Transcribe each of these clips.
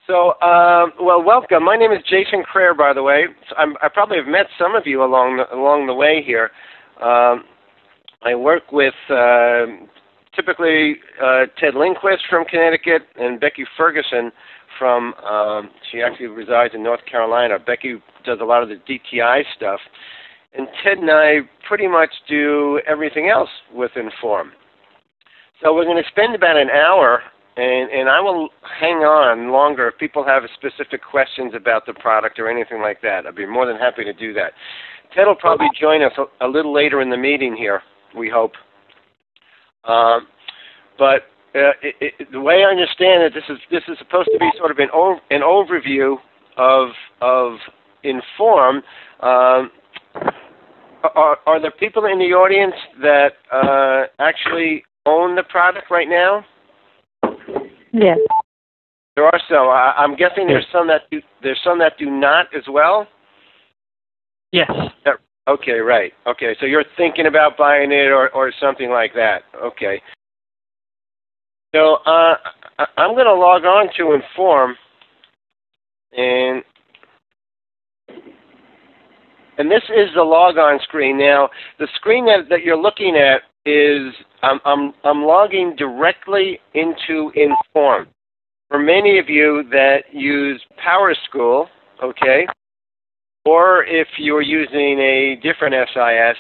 Well, welcome. My name is Jason Crair, by the way. I probably have met some of you along the way here. I work with typically Ted Lindquist from Connecticut and Becky Ferguson from, she actually resides in North Carolina. Becky does a lot of the DTI stuff. And Ted and I pretty much do everything else with Inform. So we're going to spend about an hour, and I will hang on longer if people have specific questions about the product or anything like that. I'd be more than happy to do that. Ted will probably join us a little later in the meeting here, we hope. But the way I understand it, this is supposed to be sort of an overview of Inform. Are there people in the audience that actually own the product right now? Yes. There are some. I'm guessing there's some that do not as well. Yes. Okay, right. Okay, so you're thinking about buying it or something like that. Okay. So I'm going to log on to Inform, and this is the logon screen. Now, the screen that you're looking at is I'm logging directly into Inform. For many of you that use PowerSchool, okay, or if you're using a different SIS,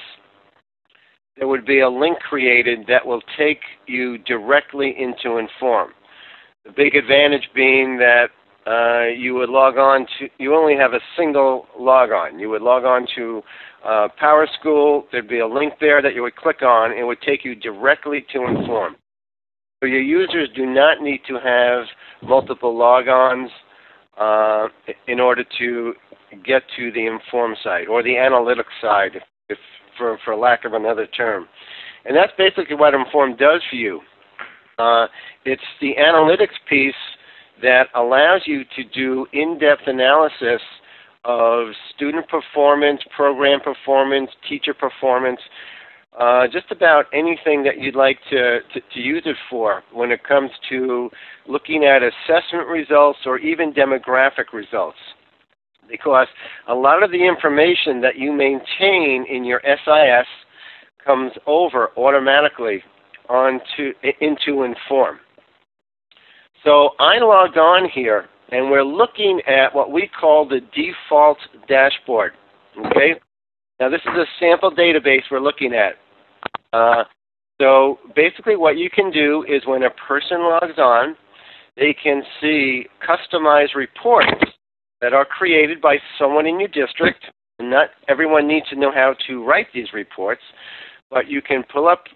there would be a link created that will take you directly into Inform. The big advantage being that you would log on to, you only have a single logon. You would log on to PowerSchool. There'd be a link there that you would click on, and it would take you directly to Inform. So your users do not need to have multiple logons in order to get to the Inform site or the analytics side, if for lack of another term. And that's basically what Inform does for you. It's the analytics piece that allows you to do in-depth analysis of student performance, program performance, teacher performance, just about anything that you'd like to use it for when it comes to looking at assessment results or even demographic results. Because a lot of the information that you maintain in your SIS comes over automatically into Inform. So I logged on here, and we're looking at what we call the default dashboard. Okay? Now this is a sample database we're looking at. So basically what you can do is when a person logs on, they can see customized reports that are created by someone in your district. And not everyone needs to know how to write these reports, but you can pull up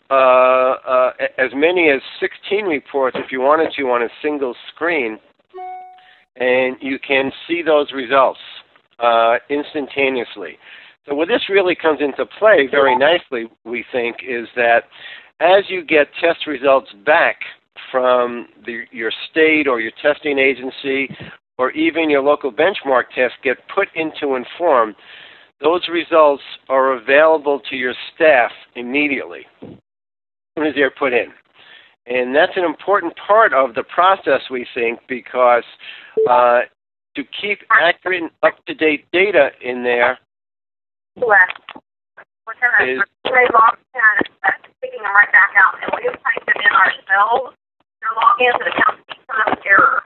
as many as 16 reports if you wanted to on a single screen, and you can see those results instantaneously. So where this really comes into play very nicely, we think, is that as you get test results back from your state or your testing agency or even your local benchmark test get put into Inform, those results are available to your staff immediately as soon as they're put in. And that's an important part of the process, we think, because to keep accurate and up-to-date data in there is picking them right back out, and we just type them in ourselves. Your logins and accounts keep coming up with error.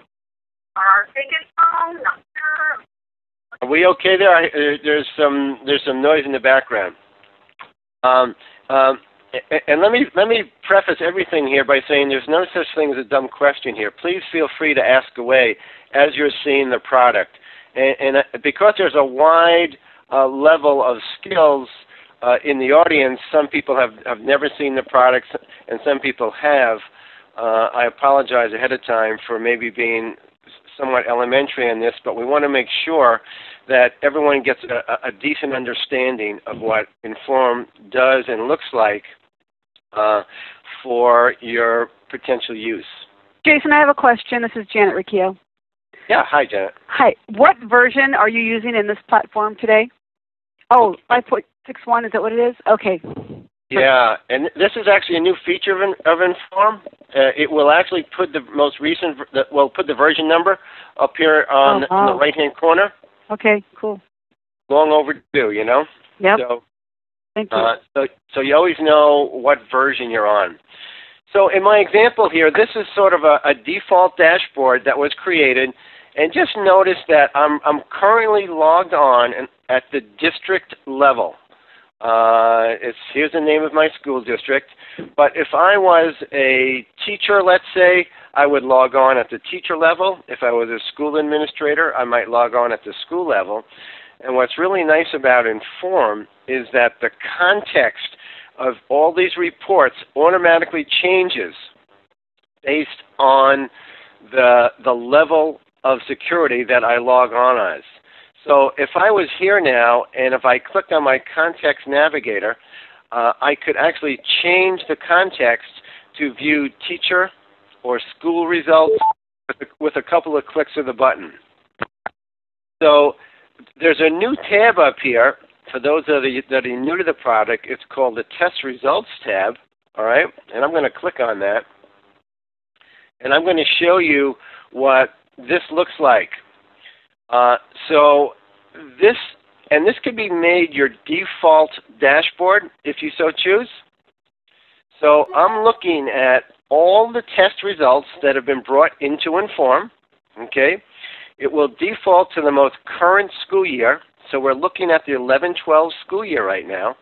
Our ticket phone, not sure. Are we okay there? There's some noise in the background. And let me preface everything here by saying there's no such thing as a dumb question here. Please feel free to ask away as you're seeing the product. And because there's a wide level of skills in the audience, some people have never seen the products and some people have. I apologize ahead of time for maybe being somewhat elementary on this, but we want to make sure that everyone gets a decent understanding of what Inform does and looks like for your potential use. Jason, I have a question. This is Janet Riccio. Yeah, hi, Janet. Hi. What version are you using in this platform today? Oh, 5.61, is that what it is? Okay. Yeah, and this is actually a new feature of Inform. It will actually put the most recent, put the version number up here on in the right-hand corner. Okay, cool. Long overdue, you know? Yep. So, thank you. So you always know what version you're on. So in my example here, this is sort of a default dashboard that was created, and just notice that I'm currently logged on at the district level. Here's the name of my school district. But if I was a teacher, let's say, I would log on at the teacher level. If I was a school administrator, I might log on at the school level. And what's really nice about Inform is that the context of all these reports automatically changes based on the level of security that I log on as. So if I was here now, and if I clicked on my context navigator, I could actually change the context to view teacher or school results with a couple of clicks of the button. So there's a new tab up here for those that are new to the product. It's called the Test Results tab, all right? And I'm going to click on that. And I'm going to show you what this looks like. So this could be made your default dashboard if you so choose. So I'm looking at all the test results that have been brought into Inform, okay? It will default to the most current school year. So we're looking at the 11-12 school year right now.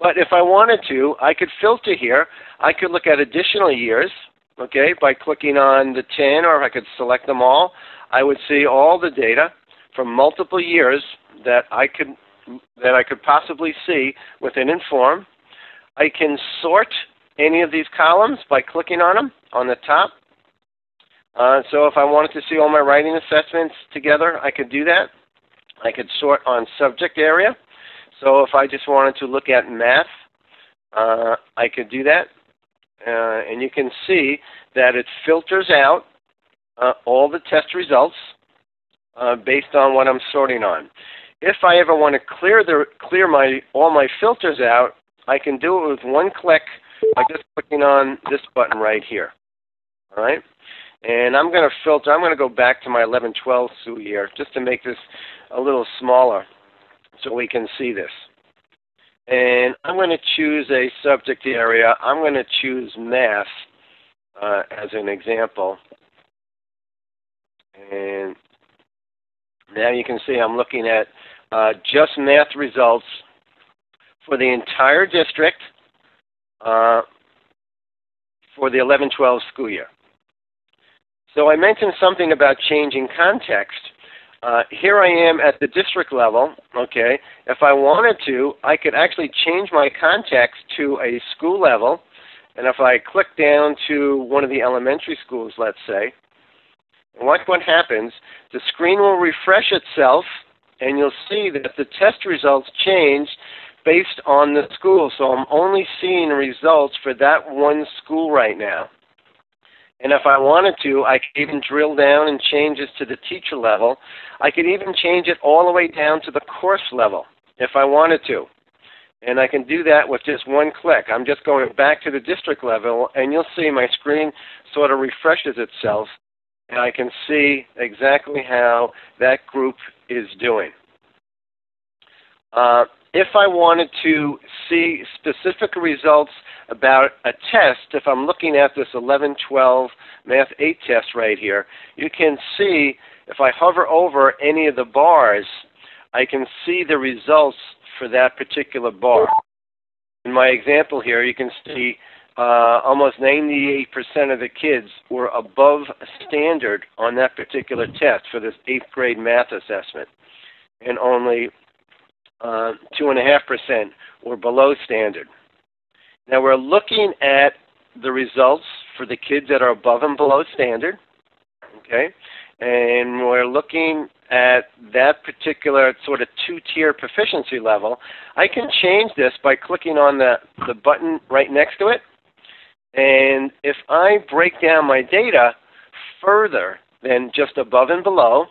But if I wanted to, I could filter here. I could look at additional years, okay, by clicking on the 10, or I could select them all. I would see all the data from multiple years that I could possibly see within Inform. I can sort any of these columns by clicking on them on the top. So if I wanted to see all my writing assessments together, I could do that. I could sort on subject area. So if I just wanted to look at math, I could do that. And you can see that it filters out all the test results based on what I'm sorting on. If I ever want to clear all my filters out, I can do it with one click by just clicking on this button right here. All right? And I'm going to filter. I'm going to go back to my 11-12 school year just to make this a little smaller so we can see this. And I'm going to choose a subject area. I'm going to choose math as an example. And now you can see I'm looking at just math results for the entire district for the 11-12 school year. So I mentioned something about changing context. Here I am at the district level, okay. If I wanted to, I could actually change my context to a school level. And if I click down to one of the elementary schools, let's say, and watch what happens, the screen will refresh itself, and you'll see that the test results change based on the school. So I'm only seeing results for that one school right now. And if I wanted to, I could even drill down and change this to the teacher level. I could even change it all the way down to the course level if I wanted to. And I can do that with just one click. I'm just going back to the district level, and you'll see my screen sort of refreshes itself, and I can see exactly how that group is doing. If I wanted to see specific results about a test, if I'm looking at this 11-12 Math 8 test right here, you can see if I hover over any of the bars, I can see the results for that particular bar. In my example here, you can see almost 98% of the kids were above standard on that particular test for this 8th grade math assessment, and only 2.5% were below standard. Now we're looking at the results for the kids that are above and below standard, okay? And we're looking at that particular sort of two-tier proficiency level. I can change this by clicking on the button right next to it. And if I break down my data further than just above and below,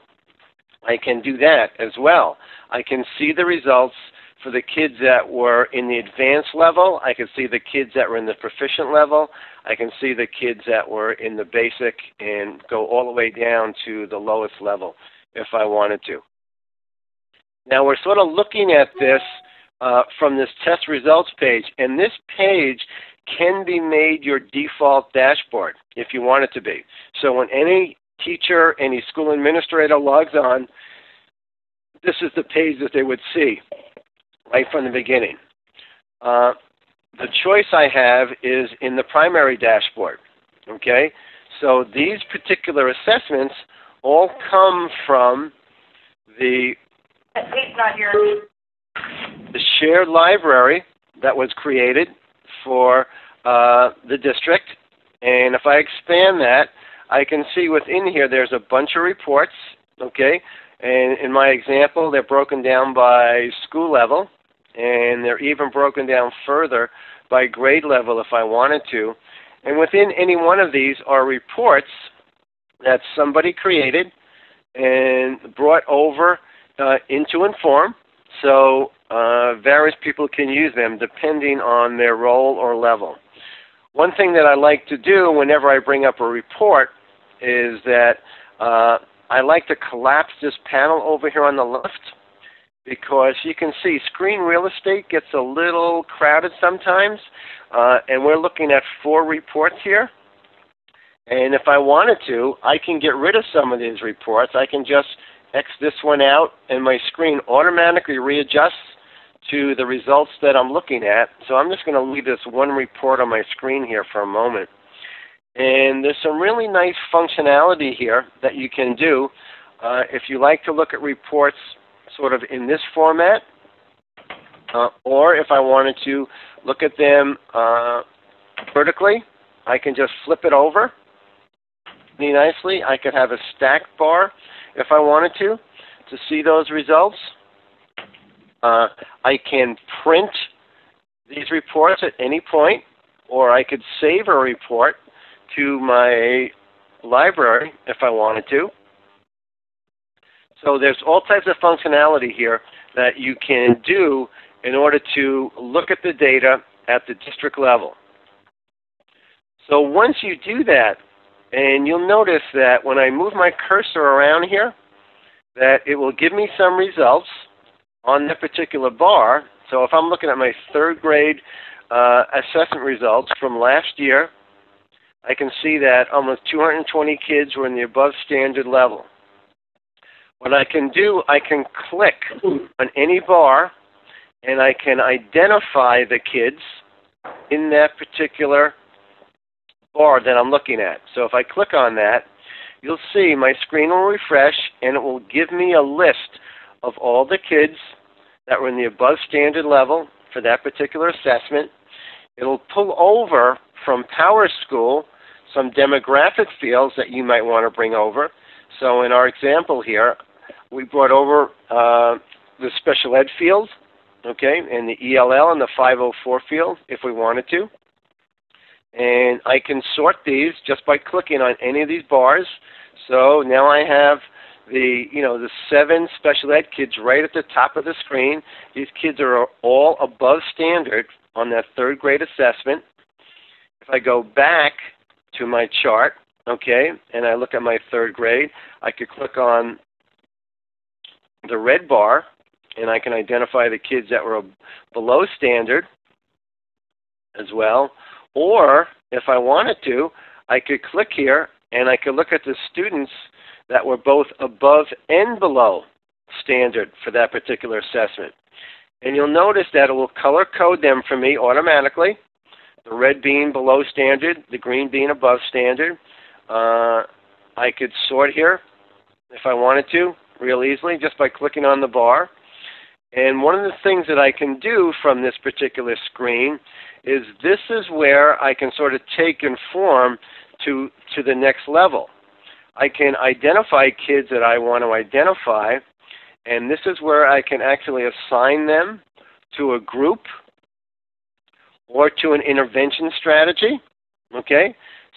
I can do that as well. I can see the results for the kids that were in the advanced level. I can see the kids that were in the proficient level. I can see the kids that were in the basic and go all the way down to the lowest level if I wanted to. Now we're sort of looking at this from this test results page, and this page can be made your default dashboard if you want it to be. So when any teacher, any school administrator logs on, this is the page that they would see right from the beginning. The choice I have is in the primary dashboard, okay? So these particular assessments all come from the shared library that was created for the district. And if I expand that, I can see within here there's a bunch of reports, okay? And in my example, they're broken down by school level, and they're even broken down further by grade level if I wanted to. And within any one of these are reports that somebody created and brought over into Inform, so various people can use them depending on their role or level. One thing that I like to do whenever I bring up a report is that I like to collapse this panel over here on the left, because you can see screen real estate gets a little crowded sometimes, and we're looking at 4 reports here. And if I wanted to, I can get rid of some of these reports. I can just X this one out, and my screen automatically readjusts to the results that I'm looking at. So I'm just going to leave this one report on my screen here for a moment. And there's some really nice functionality here that you can do if you like to look at reports sort of in this format, or if I wanted to look at them vertically, I can just flip it over really nicely. I could have a stacked bar if I wanted to see those results. I can print these reports at any point, or I could save a report to my library if I wanted to. So there's all types of functionality here that you can do in order to look at the data at the district level. So once you do that, and you'll notice that when I move my cursor around here, that it will give me some results on that particular bar. So if I'm looking at my 3rd grade assessment results from last year, I can see that almost 220 kids were in the above standard level. What I can do, I can click on any bar, and I can identify the kids in that particular bar that I'm looking at. So if I click on that, you'll see my screen will refresh, and it will give me a list of all the kids that were in the above standard level for that particular assessment. It'll pull over from PowerSchool some demographic fields that you might want to bring over. So in our example here, we brought over the special ed field, okay, and the ELL and the 504 field if we wanted to. And I can sort these just by clicking on any of these bars. So now I have the 7 special ed kids right at the top of the screen. These kids are all above standard on that 3rd grade assessment. If I go back to my chart, okay, and I look at my 3rd grade, I could click on the red bar, and I can identify the kids that were below standard as well. Or if I wanted to, I could click here, and I could look at the students that were both above and below standard for that particular assessment. And you'll notice that it will color code them for me automatically, the red being below standard, the green being above standard. I could sort here if I wanted to real easily just by clicking on the bar. And one of the things that I can do from this particular screen is this is where I can sort of take Inform to the next level. I can identify kids that I want to identify, and this is where I can actually assign them to a group or to an intervention strategy, okay?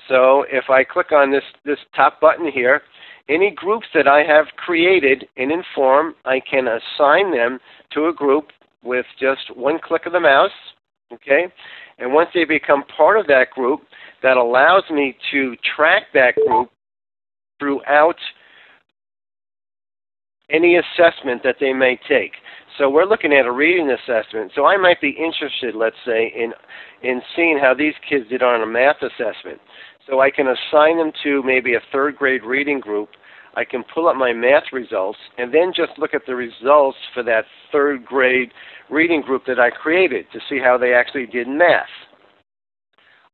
So if I click on this top button here, any groups that I have created in Inform, I can assign them to a group with just one click of the mouse, okay? And once they become part of that group, that allows me to track that group throughout any assessment that they may take. So we're looking at a reading assessment. So I might be interested, let's say, in seeing how these kids did on a math assessment. So I can assign them to maybe a third grade reading group. I can pull up my math results and then just look at the results for that third grade reading group that I created to see how they actually did math.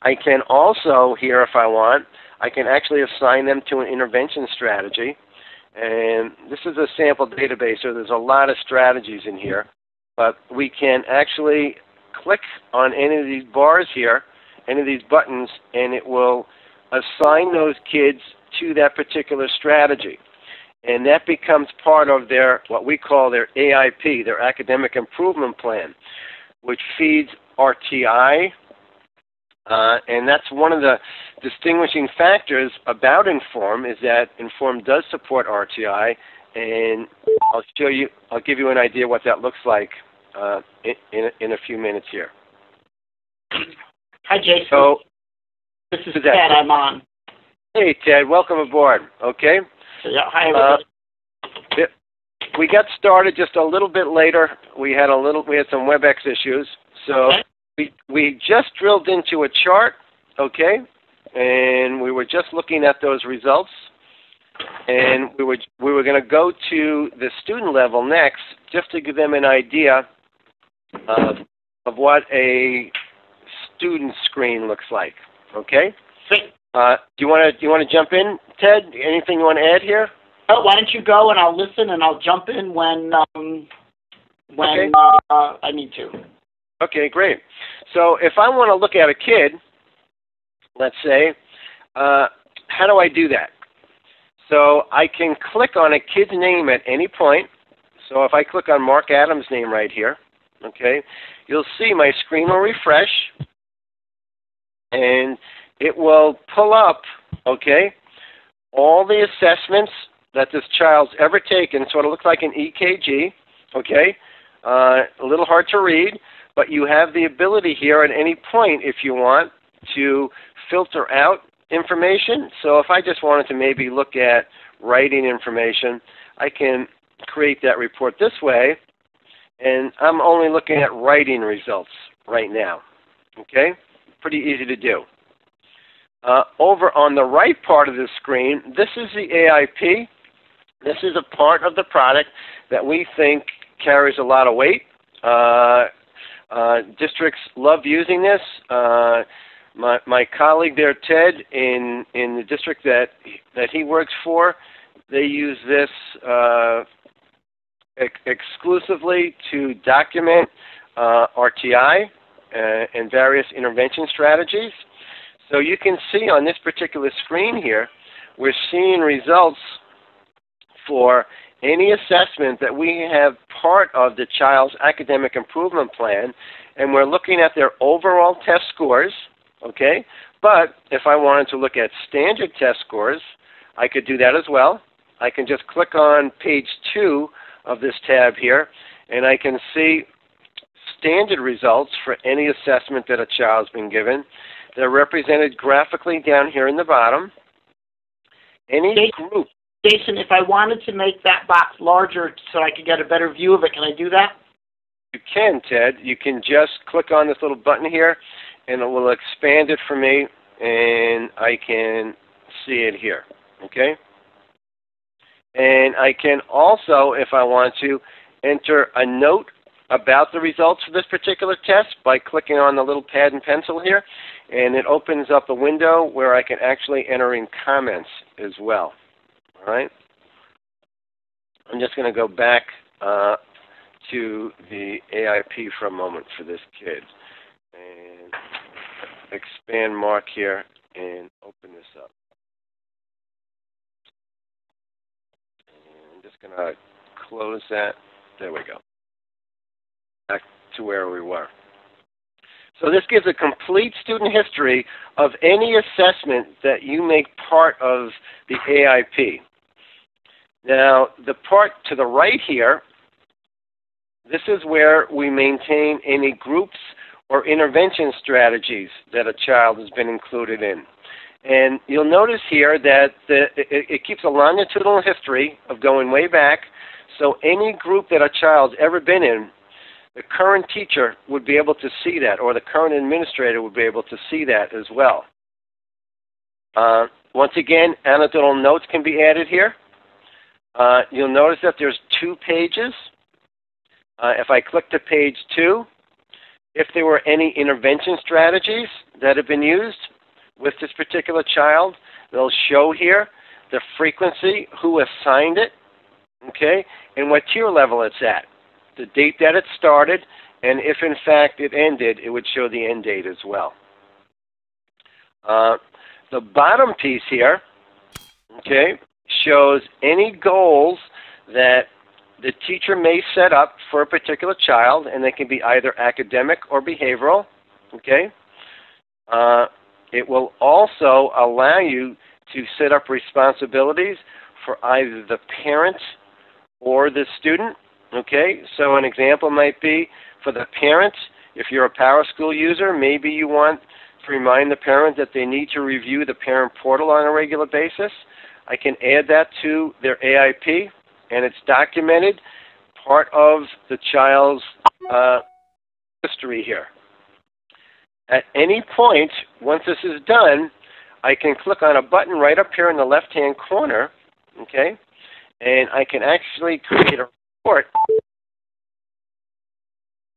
I can also, here if I want, I can actually assign them to an intervention strategy. And this is a sample database, so there's a lot of strategies in here. But we can actually click on any of these bars here, any of these buttons, and it will assign those kids to that particular strategy. And that becomes part of their, what we call their AIP, their Academic Improvement Plan, which feeds RTI. And that's one of the distinguishing factors about Inform, is that Inform does support RTI, and I'll give you an idea what that looks like in a few minutes here. Hi, Jason. So, this is Ted. I'm on. Hey, Ted. Welcome aboard. Okay. Yeah, hi, everybody. We got started just a little bit later. We had some WebEx issues, so. Okay. We just drilled into a chart, okay, and we were just looking at those results, and we were going to go to the student level next, just to give them an idea of what a student screen looks like, okay? Great. Do you want to jump in, Ted? Anything you want to add here? Oh, why don't you go and I'll listen and I'll jump in when okay. I need to. Okay, great. So if I want to look at a kid, let's say, how do I do that? So I can click on a kid's name at any point. So if I click on Mark Adams' name right here, okay, you'll see my screen will refresh, and it will pull up, okay, all the assessments that this child's ever taken. So it'll look like an EKG, okay, a little hard to read. But you have the ability here at any point, if you want, to filter out information. So if I just wanted to maybe look at writing information, I can create that report this way, and I'm only looking at writing results right now. Okay? Pretty easy to do. Over on the right part of the screen, this is the AIP. This is a part of the product that we think carries a lot of weight. Districts love using this. My colleague there, Ted, in the district that he works for, they use this exclusively to document RTI and various intervention strategies. So you can see on this particular screen here, we're seeing results for any assessment that we have part of the child's academic improvement plan, and we're looking at their overall test scores, okay? But if I wanted to look at standard test scores, I could do that as well. I can just click on page 2 of this tab here, and I can see standard results for any assessment that a child's been given. They're represented graphically down here in the bottom. Any group. Jason, if I wanted to make that box larger so I could get a better view of it, can I do that? You can, Ted. You can just click on this little button here, and it will expand it for me, and I can see it here, okay? And I can also, if I want to, enter a note about the results for this particular test by clicking on the little pad and pencil here, and it opens up a window where I can actually enter in comments as well. All right. I'm just going to go back to the AIP for a moment for this kid and expand Mark here and open this up. And I'm just going to close that. There we go. Back to where we were. So this gives a complete student history of any assessment that you make part of the AIP. Now, the part to the right here, this is where we maintain any groups or intervention strategies that a child has been included in. And you'll notice here that it keeps a longitudinal history of going way back, so any group that a child's ever been in, the current teacher would be able to see that, or the current administrator would be able to see that as well. Once again, anecdotal notes can be added here. You'll notice that there's 2 pages. If I click to page 2, if there were any intervention strategies that have been used with this particular child, they'll show here the frequency, who assigned it, okay, and what tier level it's at, the date that it started, and if in fact it ended, it would show the end date as well. The bottom piece here, okay, shows any goals that the teacher may set up for a particular child, and they can be either academic or behavioral, okay? It will also allow you to set up responsibilities for either the parent or the student, okay? So an example might be for the parent, if you're a PowerSchool user, maybe you want to remind the parent that they need to review the parent portal on a regular basis. I can add that to their AIP, and it's documented, part of the child's history here. At any point, once this is done, I can click on a button right up here in the left-hand corner, okay, and I can actually create a report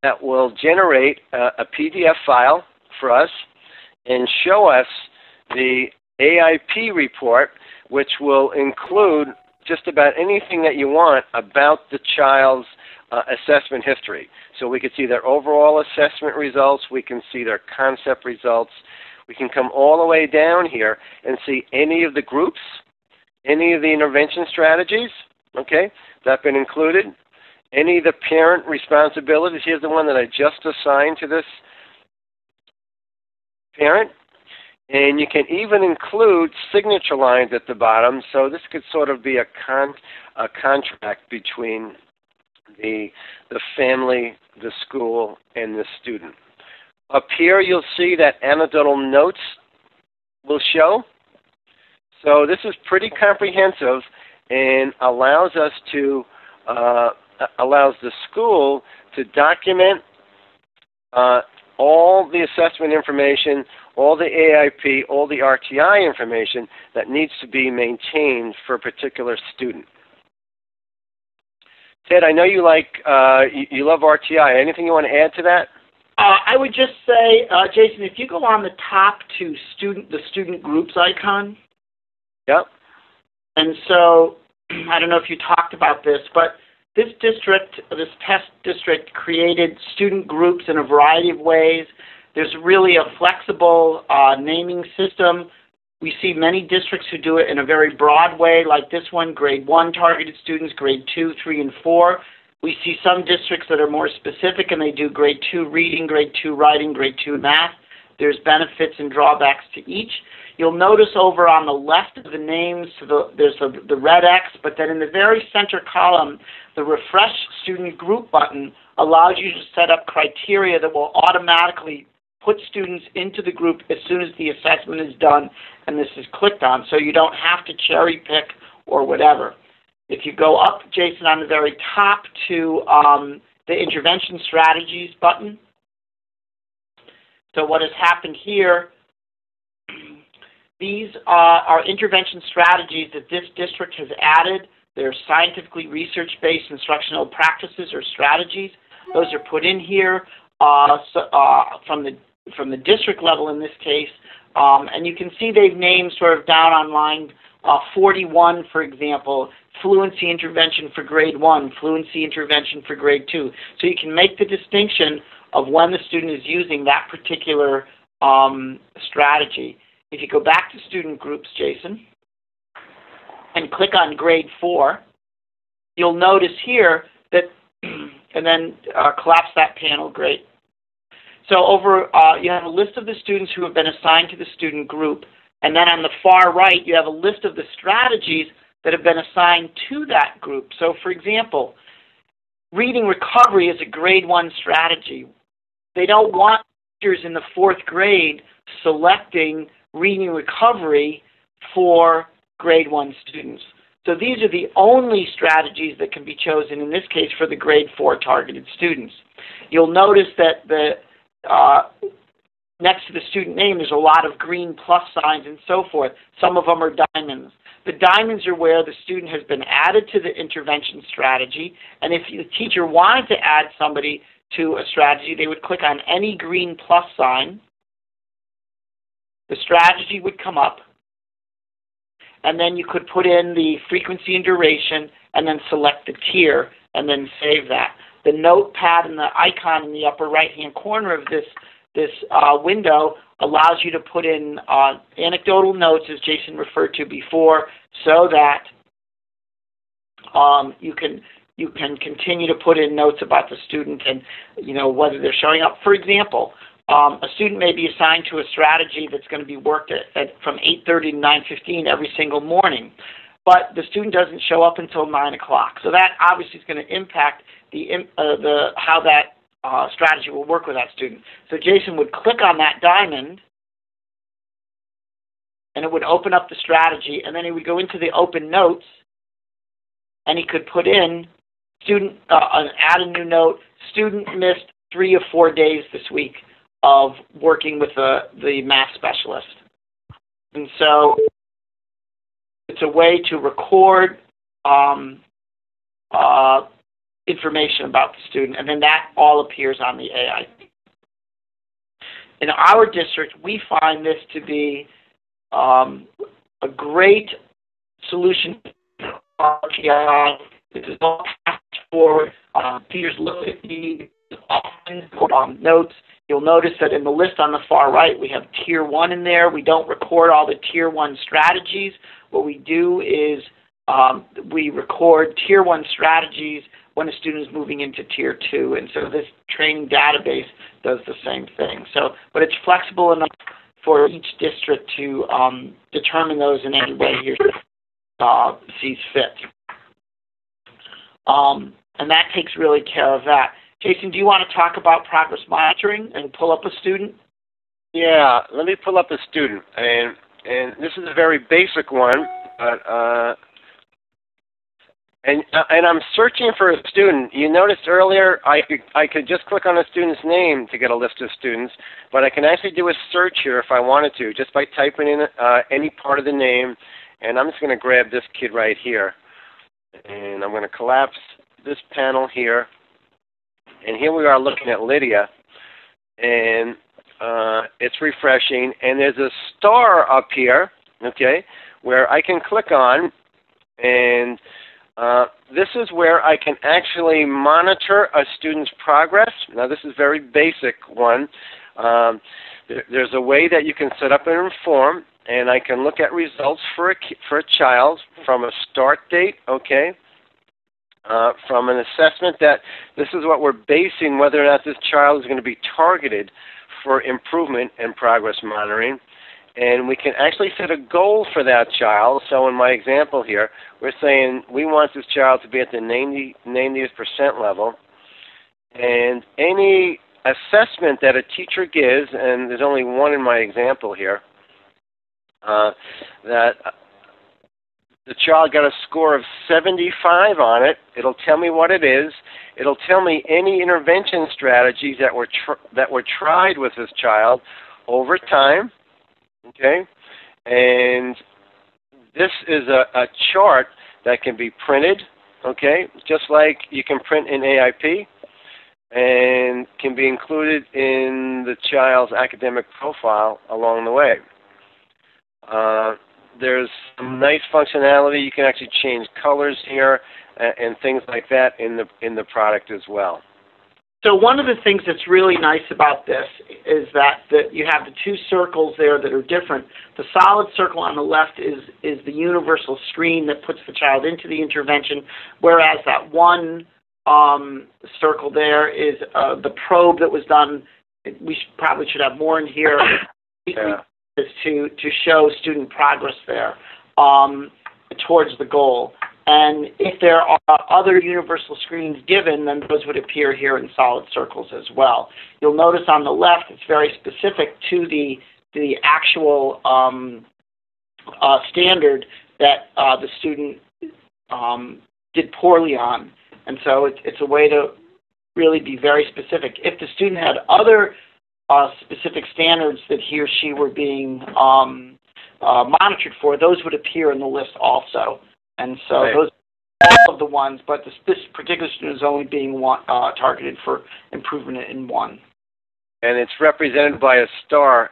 that will generate a PDF file for us and show us the AIP report, which will include just about anything that you want about the child's assessment history. So we can see their overall assessment results, we can see their concept results, we can come all the way down here and see any of the groups, any of the intervention strategies, okay, that have been included, any of the parent responsibilities. Here's the one that I just assigned to this parent. And you can even include signature lines at the bottom, so this could sort of be a contract between the family, the school, and the student. Up here you'll see that anecdotal notes will show. So this is pretty comprehensive and allows us to, allows the school to document all the assessment information, all the AIP, all the RTI information that needs to be maintained for a particular student. Ted, I know you you love RTI. Anything you want to add to that? I would just say, Jason, if you go on the top to the student groups icon. Yep. And so, I don't know if you talked about this, but this test district created student groups in a variety of ways. There's really a flexible naming system. We see many districts who do it in a very broad way, like this one, grade 1 targeted students, grade 2, 3, and 4. We see some districts that are more specific, and they do grade 2 reading, grade 2 writing, grade 2 math. There's benefits and drawbacks to each. You'll notice over on the left of the names, there's the red X, but then in the very center column, the Refresh Student Group button allows you to set up criteria that will automatically put students into the group as soon as the assessment is done and this is clicked on, so you don't have to cherry pick or whatever. If you go up, Jason, on the very top to the Intervention Strategies button, so what has happened here, these are intervention strategies that this district has added. They're scientifically research-based instructional practices or strategies. Those are put in here from the district level in this case, and you can see they've named sort of down on line 41, for example, fluency intervention for grade 1, fluency intervention for grade 2. So you can make the distinction of when the student is using that particular strategy. If you go back to student groups, Jason, and click on grade 4, you'll notice here that, and then collapse that panel, great. So over, you have a list of the students who have been assigned to the student group, and then on the far right, you have a list of the strategies that have been assigned to that group. So for example, reading recovery is a grade 1 strategy. They don't want teachers in the 4th grade selecting reading recovery for grade 1 students. So these are the only strategies that can be chosen, in this case, for the grade 4 targeted students. You'll notice that next to the student name, there's a lot of green plus signs and so forth. Some of them are diamonds. The diamonds are where the student has been added to the intervention strategy, and if the teacher wanted to add somebody to a strategy, they would click on any green plus sign. The strategy would come up, and then you could put in the frequency and duration, and then select the tier, and then save that. The notepad and the icon in the upper right-hand corner of this window allows you to put in anecdotal notes, as Jason referred to before, so that you can continue to put in notes about the student and whether they're showing up. For example, a student may be assigned to a strategy that's going to be worked from 8:30 to 9:15 every single morning, but the student doesn't show up until 9 o'clock. So that obviously is going to impact how that strategy will work with that student. So Jason would click on that diamond, and it would open up the strategy, and then he would go into the open notes, and he could put in add a new note. Student missed 3 or 4 days this week of working with the math specialist. And so it's a way to record information about the student, and then that all appears on the AIP. In our district, we find this to be a great solution for RTI. This is all passed forward. Teachers look at the notes. You'll notice that in the list on the far right, we have Tier 1 in there. We don't record all the Tier 1 strategies. What we do is we record Tier 1 strategies when a student is moving into Tier 2, and so this training database does the same thing. But it's flexible enough for each district to determine those in any way he sees fit. And that takes really care of that. Jason, do you want to talk about progress monitoring and pull up a student? Yeah, let me pull up a student, and this is a very basic one, but and I'm searching for a student. You noticed earlier I could just click on a student's name to get a list of students, but I can actually do a search here if I wanted to, just by typing in any part of the name. And I'm just going to grab this kid right here, and I'm going to collapse this panel here. And here we are looking at Lydia, and it's refreshing. And there's a star up here, okay, where I can click on, and this is where I can actually monitor a student's progress. Now, this is a very basic one. There's a way that you can set up an Inform, and I can look at results for a child from a start date, okay, from an assessment that this is what we're basing whether or not this child is going to be targeted for improvement and progress monitoring. And we can actually set a goal for that child. So in my example here, we're saying we want this child to be at the 90th percent level. And any assessment that a teacher gives, and there's only one in my example here, that the child got a score of 75 on it. It'll tell me what it is. It'll tell me any intervention strategies that were tried with this child over time. Okay, and this is a chart that can be printed, okay, just like you can print in AIP, and can be included in the child's academic profile along the way. There's some nice functionality. You can actually change colors here and things like that in the product as well. So one of the things that's really nice about this is that you have the two circles there that are different. The solid circle on the left is the universal screen that puts the child into the intervention, whereas that one circle there is the probe that was done. We probably should have more in here. Yeah. Is to show student progress there towards the goal. And if there are other universal screens given, then those would appear here in solid circles as well. You'll notice on the left it's very specific to the actual standard that the student did poorly on. And so it's a way to really be very specific. If the student had other specific standards that he or she were being monitored for, those would appear in the list also. And so right. Those are all of the ones, but this particular student is only being targeted for improvement in one. And it's represented by a star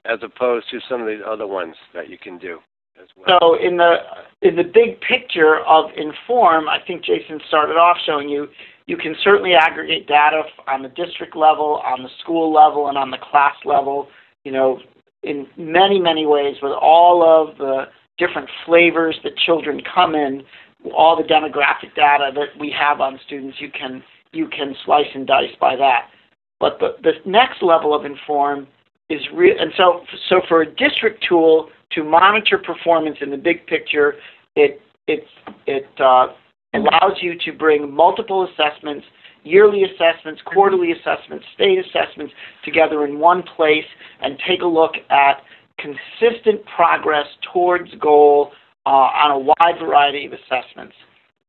as opposed to some of the other ones that you can do as well. So in the big picture of Inform, I think Jason started off showing you, you can certainly aggregate data on the district level, on the school level, and on the class level, in many, many ways with all of the different flavors that children come in, all the demographic data that we have on students, you can slice and dice by that. But the next level of Inform is and so for a district tool to monitor performance in the big picture, it allows you to bring multiple assessments, yearly assessments, quarterly assessments, state assessments together in one place and take a look at consistent progress towards goal on a wide variety of assessments.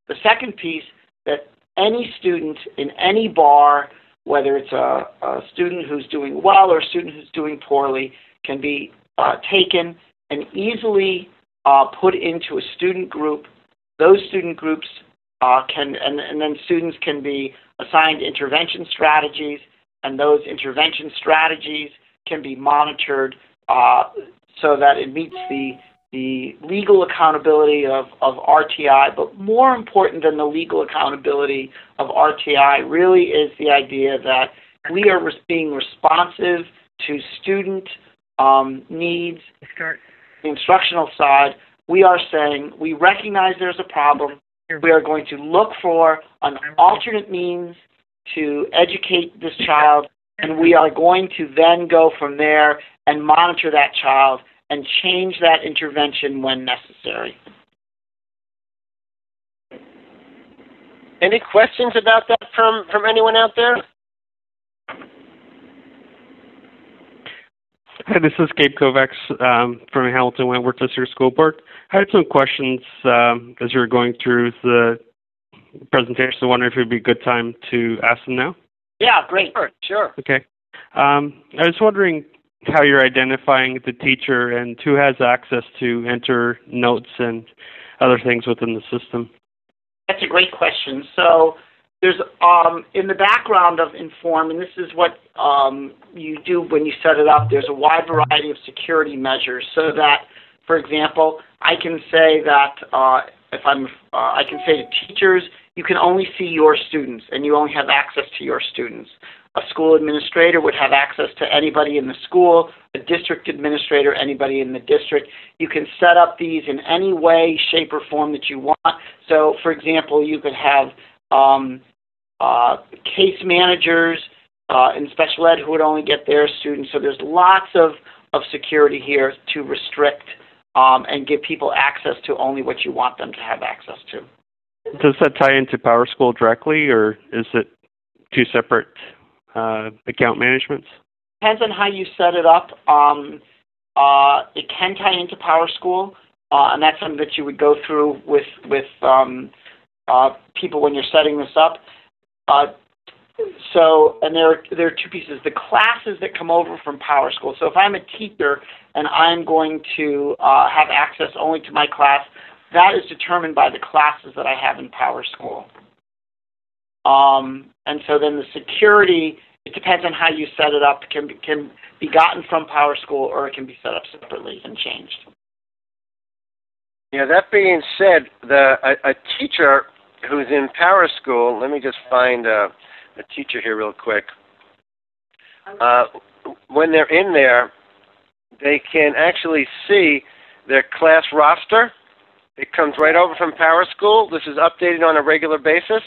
The second piece, that any student in any bar, whether it's a student who's doing well or a student who's doing poorly, can be taken and easily put into a student group. Those student groups and then students can be assigned intervention strategies, and those intervention strategies can be monitored so that it meets the legal accountability of RTI. But more important than the legal accountability of RTI really is the idea that we are being responsive to student needs. The instructional side, we are saying we recognize there's a problem. We are going to look for an alternate means to educate this child, and we are going to then go from there and monitor that child and change that intervention when necessary. Any questions about that from anyone out there? Hi, this is Gabe Kovacs from Hamilton Wentworth District School Board. I had some questions as you were going through the presentation. So I wonder if it would be a good time to ask them now. Yeah, great. Sure. Okay. I was wondering how you're identifying the teacher and who has access to enter notes and other things within the system. That's a great question. So there's in the background of Inform, and this is what you do when you set it up, there's a wide variety of security measures so that, for example, I can say that I can say to teachers, you can only see your students and you only have access to your students. A school administrator would have access to anybody in the school, a district administrator, anybody in the district. You can set up these in any way, shape, or form that you want. So, for example, you could have case managers in special ed who would only get their students. So there's lots of security here to restrict and give people access to only what you want them to have access to. Does that tie into PowerSchool directly, or is it two separate account managements? Depends on how you set it up. It can tie into PowerSchool, and that's something that you would go through with people when you're setting this up. And there are two pieces. The classes that come over from PowerSchool. So if I'm a teacher and I'm going to have access only to my class, that is determined by the classes that I have in PowerSchool. And so then the security, it depends on how you set it up. It can be gotten from PowerSchool, or it can be set up separately and changed. Yeah, that being said, a teacher who's in PowerSchool, let me just find a teacher here real quick. When they're in there, they can actually see their class roster. It comes right over from PowerSchool. This is updated on a regular basis.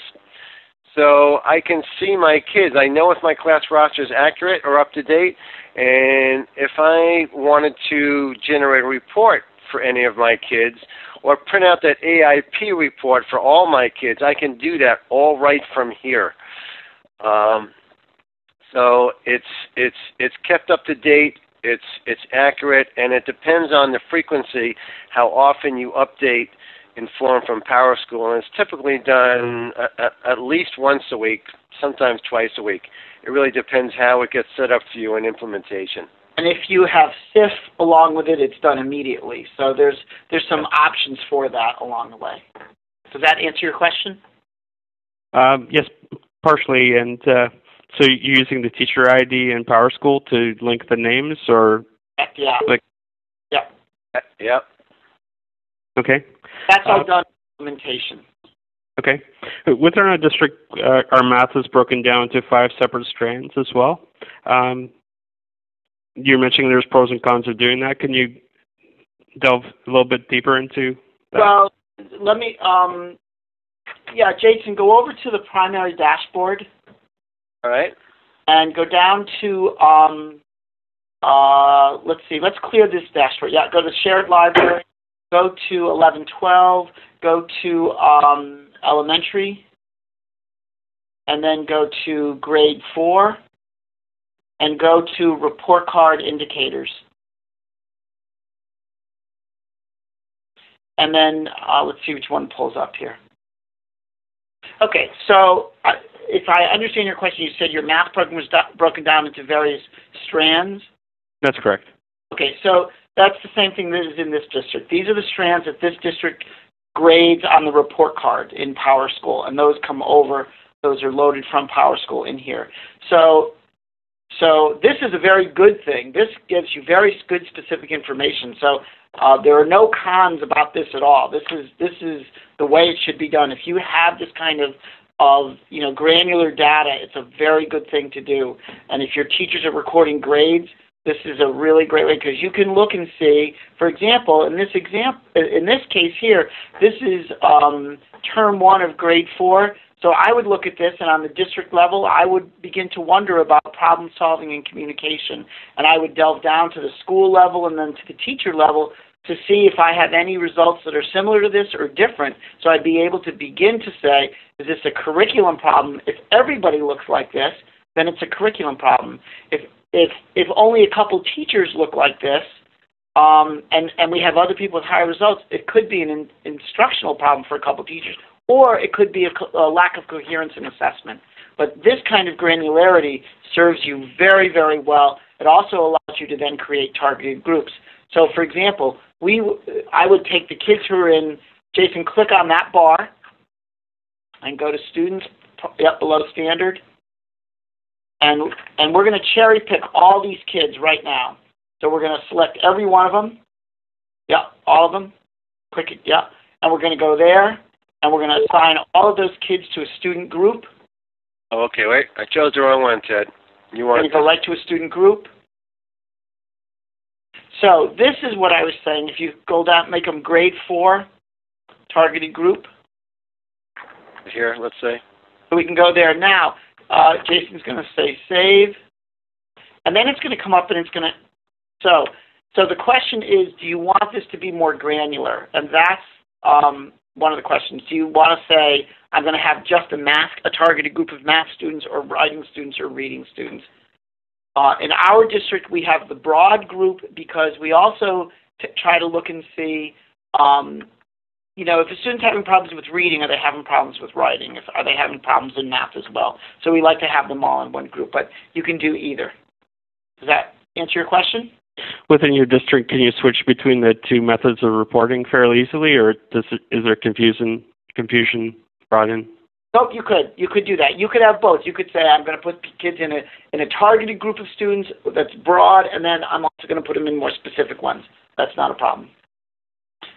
So I can see my kids. I know if my class roster is accurate or up to date. And if I wanted to generate a report for any of my kids, or print out that AIP report for all my kids. I can do that all right from here. So it's kept up to date. It's accurate, and it depends on the frequency, how often you update Inform from PowerSchool, and it's typically done at least once a week, sometimes twice a week. It really depends how it gets set up for you in implementation. And if you have SIF along with it, it's done immediately. So there's some options for that along the way. Does that answer your question? Yes, partially. And so you're using the teacher ID in PowerSchool to link the names, or? Yeah. Yep. Okay. That's all done in implementation. Okay. Within our district, our math is broken down to 5 separate strands as well. You're mentioning there's pros and cons of doing that. Can you delve a little bit deeper into that? Well, let me, Jason, go over to the primary dashboard. All right. And go down to, let's see, let's clear this dashboard. Yeah, go to shared library, go to 1112, go to elementary, and then go to grade 4, and go to report card indicators. And then let's see which one pulls up here. Okay, so if I understand your question, you said your math program was broken down into various strands? That's correct. Okay, so that's the same thing that is in this district. These are the strands that this district grades on the report card in PowerSchool, and those come over. Those are loaded from PowerSchool in here. So this is a very good thing. This gives you very good specific information. So there are no cons about this at all. This is the way it should be done. If you have this kind of granular data, it's a very good thing to do. And if your teachers are recording grades, this is a really great way, because you can look and see, for example, in this case here, this is term 1 of grade 4. So I would look at this, and on the district level, I would begin to wonder about problem solving and communication. And I would delve down to the school level and then to the teacher level to see if I have any results that are similar to this or different. So I'd be able to begin to say, is this a curriculum problem? If everybody looks like this, then it's a curriculum problem. If only a couple teachers look like this, and we have other people with higher results, it could be an instructional problem for a couple teachers, or it could be a lack of coherence in assessment. But this kind of granularity serves you very, very well. It also allows you to then create targeted groups. So, for example, I would take the kids who are in, Jason, click on that bar and go to students below standard. And we're going to cherry pick all these kids right now. So we're going to select every one of them. Yeah, all of them. Click it, yeah. And we're going to go there, and we're going to assign all of those kids to a student group. Oh, okay, wait. I chose the wrong one, Ted. You want to go right to a student group. So this is what I was saying. If you go down, make them grade 4, targeted group. Here, let's say. So we can go there now. Jason's going to say save. And then it's going to come up and it's going to... So the question is, do you want this to be more granular? And that's one of the questions. Do you want to say, I'm going to have just a targeted group of math students or writing students or reading students? In our district, we have the broad group because we also try to look and see, if a student's having problems with reading, are they having problems with writing? Are they having problems in math as well? So we like to have them all in one group, but you can do either. Does that answer your question? Within your district, can you switch between the two methods of reporting fairly easily, or is there confusion brought in? Nope, you could. You could do that. You could have both. You could say, I'm going to put kids in a targeted group of students that's broad, and then I'm also going to put them in more specific ones. That's not a problem.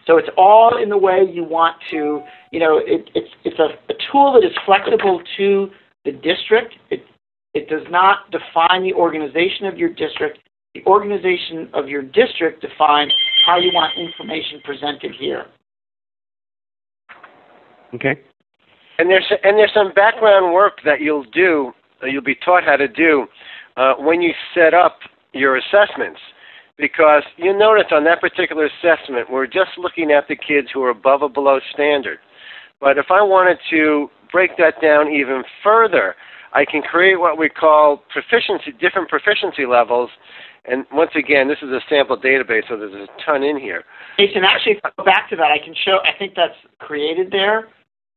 So it's all in the way you want to, it's a tool that is flexible to the district. It does not define the organization of your district. The organization of your district defines how you want information presented here. Okay. And there's some background work that you'll be taught how to do when you set up your assessments. because you notice on that particular assessment, we're just looking at the kids who are above or below standard. But if I wanted to break that down even further, I can create what we call different proficiency levels. And once again, this is a sample database, so there's a ton in here. Jason, actually, if I go back to that, I can show. I think that's created there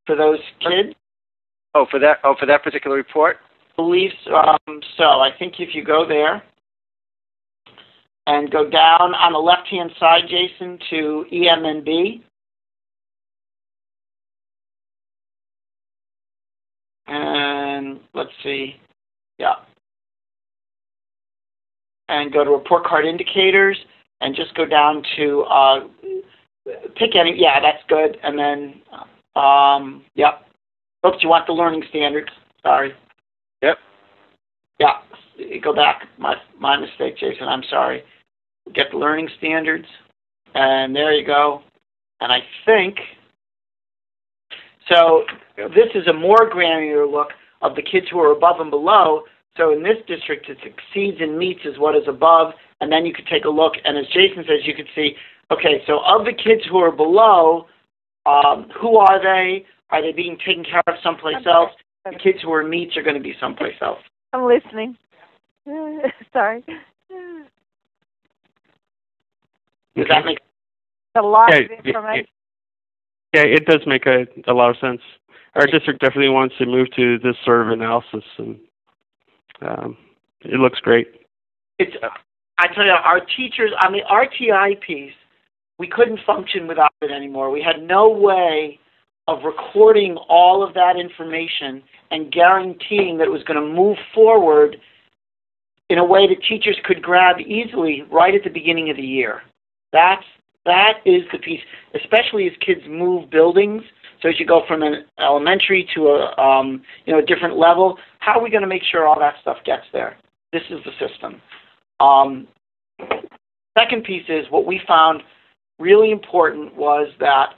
for those kids. Oh, for that particular report? I believe so. I think if you go there and go down on the left-hand side, Jason, to EMNB. And let's see. Yeah. And go to report card indicators and just go down to pick any. Yeah, that's good. And then, yep. Oops, you want the learning standards. Sorry. Yep. Yeah. Go back. My mistake, Jason. I'm sorry. Get the learning standards. And there you go. And I think, so this is a more granular look of the kids who are above and below. So in this district, it exceeds and meets is what is above. And then you could take a look. And as Jason says, you could see, okay, so of the kids who are below, who are they? Are they being taken care of someplace else? The kids who are meets are going to be someplace else. I'm listening. Sorry. Does that make sense? A lot of information. Yeah, it does make a lot of sense. Our district definitely wants to move to this sort of analysis, and it looks great. I tell you, our teachers, on the RTI piece, we couldn't function without it anymore. We had no way of recording all of that information and guaranteeing that it was going to move forward in a way that teachers could grab easily right at the beginning of the year. That is the piece, especially as kids move buildings. So as you go from an elementary to a different level, how are we going to make sure all that stuff gets there? This is the system. Second piece is what we found really important was that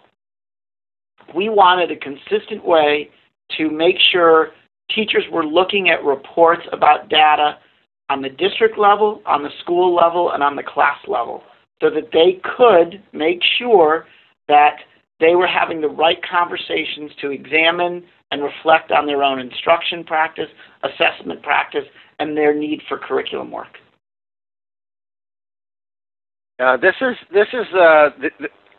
we wanted a consistent way to make sure teachers were looking at reports about data on the district level, on the school level, and on the class level, so that they could make sure that they were having the right conversations to examine and reflect on their own instruction practice, assessment practice, and their need for curriculum work. This is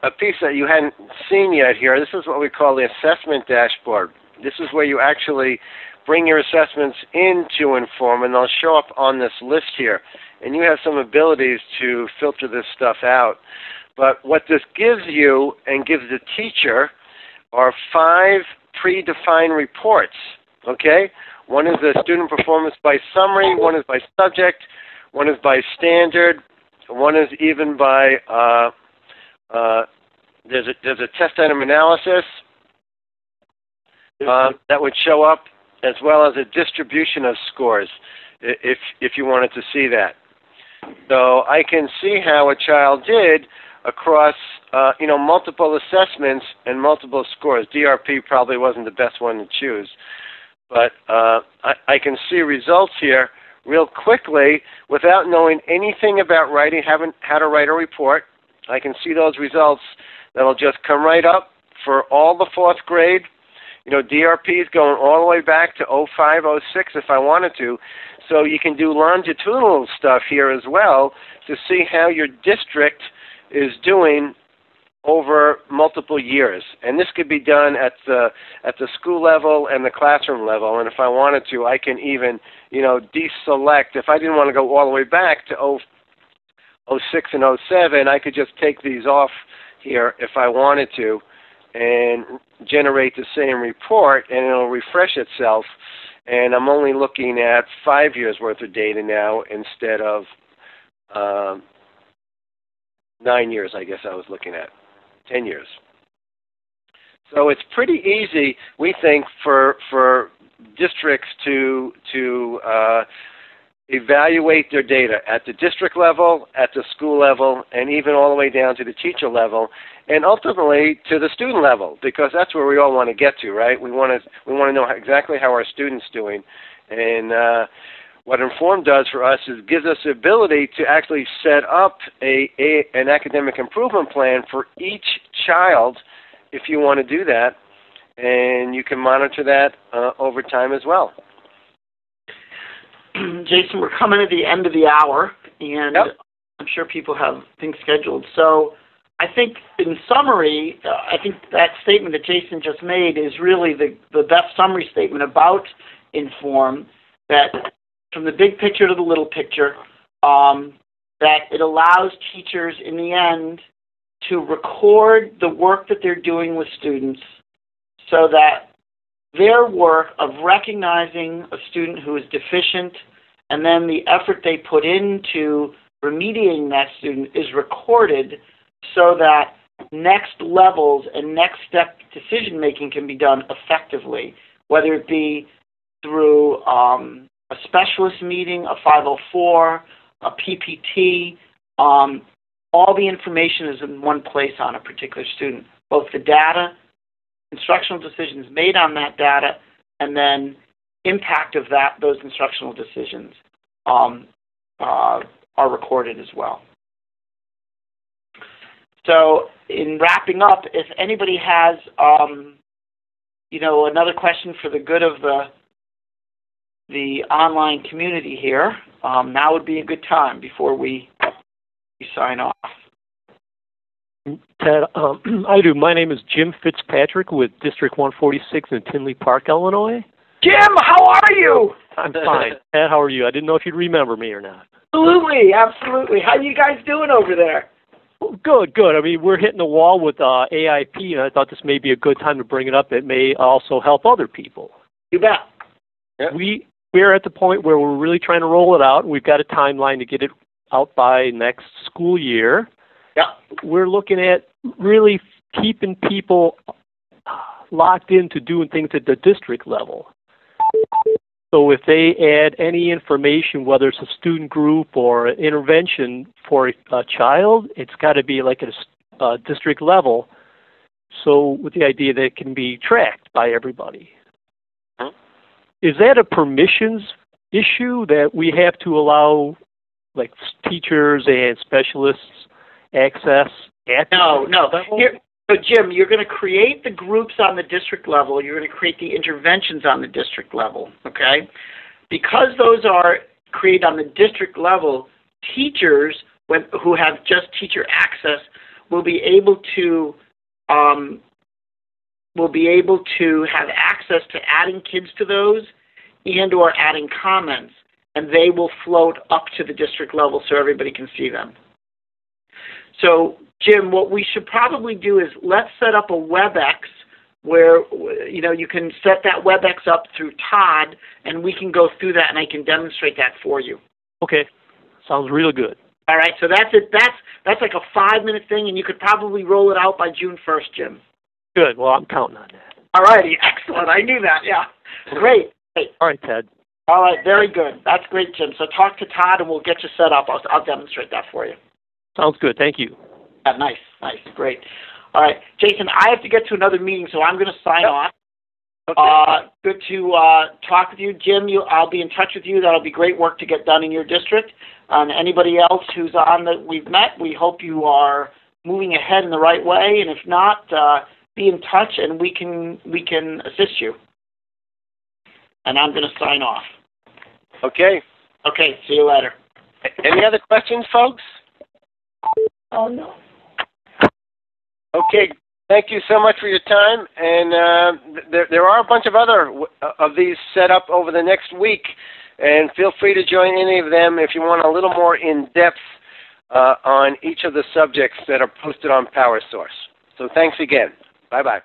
a piece that you hadn't seen yet here. This is what we call the assessment dashboard. This is where you actually bring your assessments into Inform, and they'll show up on this list here. And you have some abilities to filter this stuff out. But what this gives you and gives the teacher are 5 predefined reports, okay? One is the student performance by summary, one is by subject, one is by standard, one is even by, there's a test item analysis that would show up, as well as a distribution of scores, if you wanted to see that. So I can see how a child did across, multiple assessments and multiple scores. DRP probably wasn't the best one to choose. But I can see results here real quickly without knowing anything about writing, how to write a report. I can see those results that'll just come right up for all the 4th grade. DRP is going all the way back to 05, 06 if I wanted to. So you can do longitudinal stuff here as well to see how your district is doing over multiple years. And this could be done at the school level and the classroom level. And if I wanted to, I can even, deselect. If I didn't want to go all the way back to 06 and 07, I could just take these off here if I wanted to and generate the same report, and it'll refresh itself. And I'm only looking at 5 years worth of data now instead of 9 years, I guess I was looking at, 10 years. So it's pretty easy, we think, for districts to evaluate their data at the district level, at the school level, and even all the way down to the teacher level, and ultimately to the student level, because that's where we all want to get to, right? We want to know exactly how our students doing, and what Inform does for us is gives us the ability to actually set up an academic improvement plan for each child if you want to do that, and you can monitor that over time as well. Jason, we're coming to the end of the hour, and yep. I'm sure people have things scheduled. So I think in summary, I think that statement that Jason just made is really the best summary statement about Inform, that from the big picture to the little picture, that it allows teachers in the end to record the work that they're doing with students so that their work of recognizing a student who is deficient and then the effort they put into remediating that student is recorded so that next levels and next step decision making can be done effectively, whether it be through a specialist meeting, a 504, a PPT. All the information is in one place on a particular student, both the data, instructional decisions made on that data, and then impact of those instructional decisions are recorded as well. So in wrapping up, if anybody has another question for the good of the online community here, now would be a good time before we sign off. Ted, I do. My name is Jim Fitzpatrick with District 146 in Tinley Park, Illinois. Jim, how are you? I'm fine. Ted, how are you? I didn't know if you'd remember me or not. Absolutely. How you guys doing over there? Good. I mean, we're hitting the wall with AIP, and I thought this may be a good time to bring it up. It may also help other people. You bet. Yep. We're at the point where we're really trying to roll it out. We've got a timeline to get it out by next school year. Yeah. We're looking at really keeping people locked into doing things at the district level. So if they add any information, whether it's a student group or an intervention for a child, it's got to be like at a district level. So with the idea that it can be tracked by everybody. Huh? Is that a permissions issue that we have to allow like teachers and specialists access at No. level? So, Jim, you're going to create the groups on the district level. You're going to create the interventions on the district level, okay? Because those are created on the district level, teachers who have just teacher access will be able to have access to adding kids to those and or adding comments, and they will float up to the district level so everybody can see them. So, Jim, what we should probably do is let's set up a WebEx where, you can set that WebEx up through Todd, and we can go through that, and I can demonstrate that for you. Okay. Sounds really good. All right, so that's it. That's like a 5-minute thing, and you could probably roll it out by June 1st, Jim. Good. Well, I'm counting on that. All righty. Excellent. I knew that. Yeah. Great. All right, Ted. All right. Very good. That's great, Jim. So talk to Todd, and we'll get you set up. I'll demonstrate that for you. Sounds good. Thank you. Nice. Great. All right. Jason, I have to get to another meeting, so I'm going to sign off. Okay. Good to talk with you. Jim, I'll be in touch with you. That'll be great work to get done in your district. Anybody else who's on that we've met, we hope you are moving ahead in the right way, and if not, be in touch and we can assist you. And I'm going to sign off. Okay. Okay, see you later. Any other questions, folks? Oh, no. Okay. Thank you so much for your time. And there are a bunch of other of these set up over the next week. And feel free to join any of them if you want a little more in-depth on each of the subjects that are posted on PowerSource. So thanks again. Bye-bye.